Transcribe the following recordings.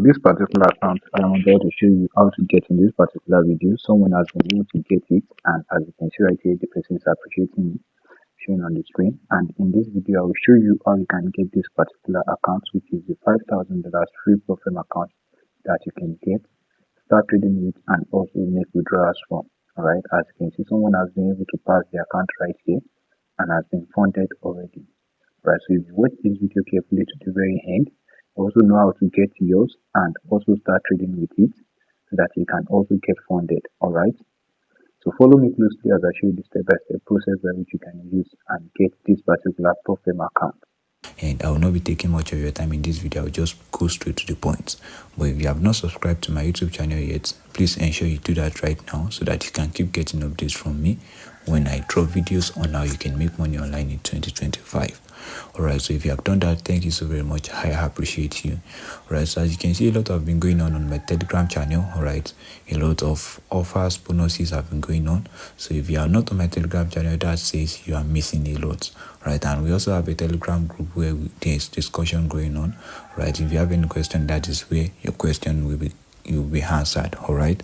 this particular account, I am about to show you how to get in this particular video. Someone has been able to get it, and as you can see right here, the person is appreciating it, showing on the screen. And in this video, I will show you how you can get this particular account, which is the $5,000 free profile account that you can get, start trading with, and also make withdrawals from. Alright, as you can see, someone has been able to pass the account right here and has been funded already. Right, so if you watch this video carefully to the very end, you also know how to get yours and also start trading with it so that you can also get funded. All right, so follow me closely as I show you the step-by-step process by which you can use and get this particular profile account. And I will not be taking much of your time in this video. I will just go straight to the point. But if you have not subscribed to my YouTube channel yet, please ensure you do that right now so that you can keep getting updates from me when I drop videos on how you can make money online in 2025. Alright, so if you have done that, thank you so very much. I appreciate you. Alright, so as you can see, a lot have been going on my Telegram channel. Alright, a lot of offers, bonuses have been going on. So if you are not on my Telegram channel, that says you are missing a lot. Right, and we also have a Telegram group where there's discussion going on. Right, if you have any question, that is where your question will be answered. All right,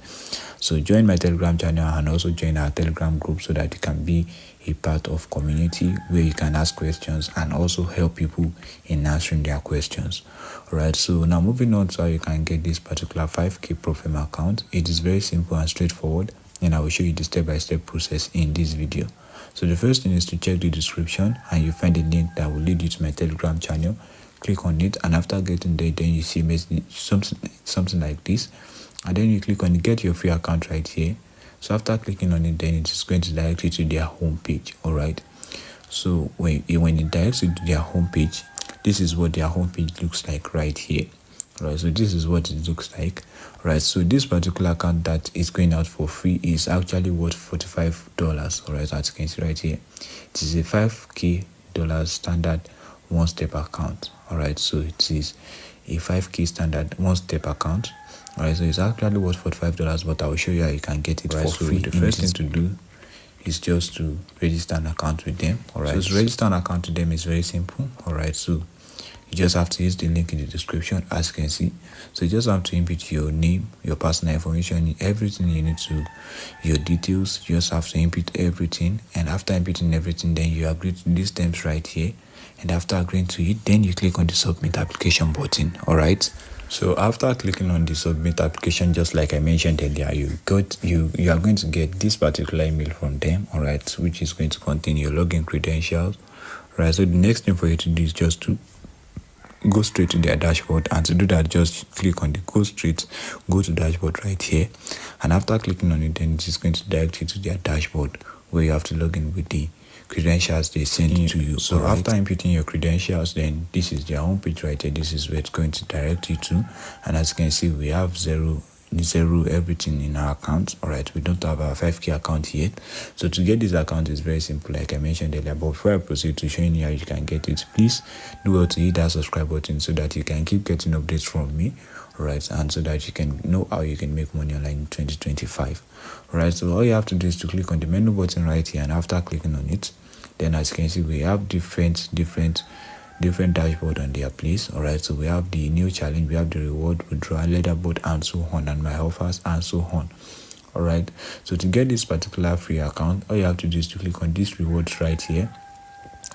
so join my Telegram channel and also join our Telegram group so that you can be a part of community where you can ask questions and also help people in answering their questions. All right, so now moving on to how you can get this particular 5k profile account. It is very simple and straightforward, and I will show you the step-by-step process in this video. So the first thing is to check the description and you find a link that will lead you to my Telegram channel. Click on it, and after getting there, then you see something like this, and then you click on get your free account right here. So after clicking on it, then it is going to direct you to their home page. All right, so when it directs you to their home page, this is what their home page looks like right here. Right, so this is what it looks like. Right, so this particular account that is going out for free is actually worth $45. All right, as you can see right here, it is a $5k standard one-step account. All right, so it is a 5k standard one-step account. All right, so it's actually worth $45, but I will show you how you can get it for free. The first thing to do is just to register an account with them. All right, so to register an account with them is very simple. All right, so you just have to use the link in the description, as you can see. So you just have to input your name, your personal information, everything you need to, your details. You just have to input everything, and after inputting everything, then you agree to these terms right here. And after agreeing to it, then you click on the submit application button. All right, so after clicking on the submit application, just like I mentioned earlier, you are going to get this particular email from them. All right, which is going to contain your login credentials. All right, so the next thing for you to do is just to go straight to their dashboard, and to do that, just click on the go to dashboard right here, and after clicking on it, then it is going to direct you to their dashboard where you have to log in with the credentials they send to you. So right, after inputting your credentials, then this is their homepage right here. This is where it's going to direct you to, and as you can see, we have zero everything in our account. All right, we don't have our 5k account yet. So to get this account is very simple, like I mentioned earlier. But before I proceed to showing you how you can get it, please do well to hit that subscribe button so that you can keep getting updates from me. All right, and so that you can know how you can make money online in 2025. All right, so all you have to do is to click on the menu button right here, and after clicking on it, then as you can see, we have different dashboard on their place. All right, so we have the new challenge, we have the reward, withdrawal, leaderboard, and so on, and my offers, and so on. All right, so to get this particular free account, all you have to do is to click on this rewards right here,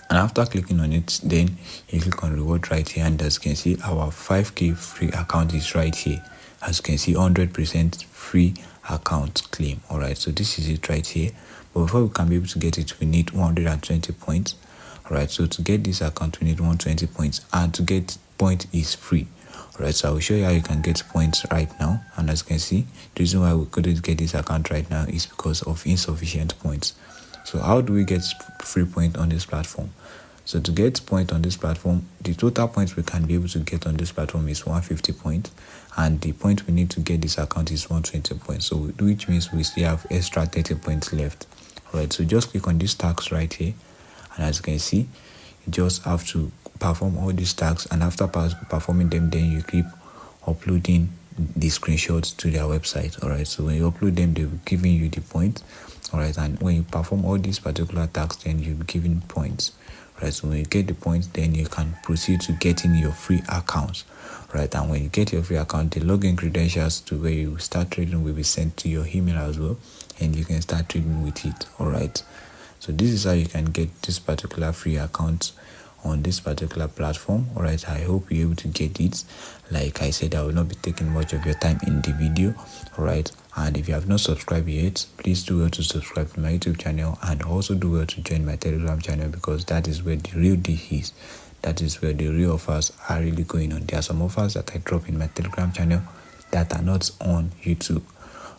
and after clicking on it, then you click on reward right here, and as you can see, our 5k free account is right here. As you can see, 100% free account claim. All right, so this is it right here. But before we can be able to get it, we need 120 points. All right, so to get this account, we need 120 points, and to get point is free. All right, so I will show you how you can get points right now. And as you can see, the reason why we couldn't get this account right now is because of insufficient points. So how do we get free point on this platform? So to get point on this platform, the total points we can be able to get on this platform is 150 points, and the point we need to get this account is 120 points. So which means we still have extra 30 points left. All right, so just click on these tags right here, and as you can see, you just have to perform all these tags, and after performing them, then you keep uploading the screenshots to their website. All right, so when you upload them, they'll be giving you the points. All right, and when you perform all these particular tasks, then you'll be given points. right? So when you get the points, then you can proceed to getting your free account, right? And when you get your free account, the login credentials to where you start trading will be sent to your email as well, and you can start trading with it. All right, so this is how you can get this particular free account on this particular platform. All right, I hope you're able to get it. Like I said, I will not be taking much of your time in the video. All right, and if you have not subscribed yet, please do well to subscribe to my YouTube channel, and also do well to join my Telegram channel, because that is where the real deal is. That is where the real offers are really going on. There are some offers that I drop in my Telegram channel that are not on YouTube.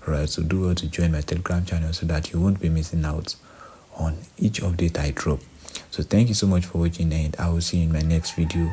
Alright, so do well to join my Telegram channel so that you won't be missing out on each update I drop. So thank you so much for watching, and I will see you in my next video.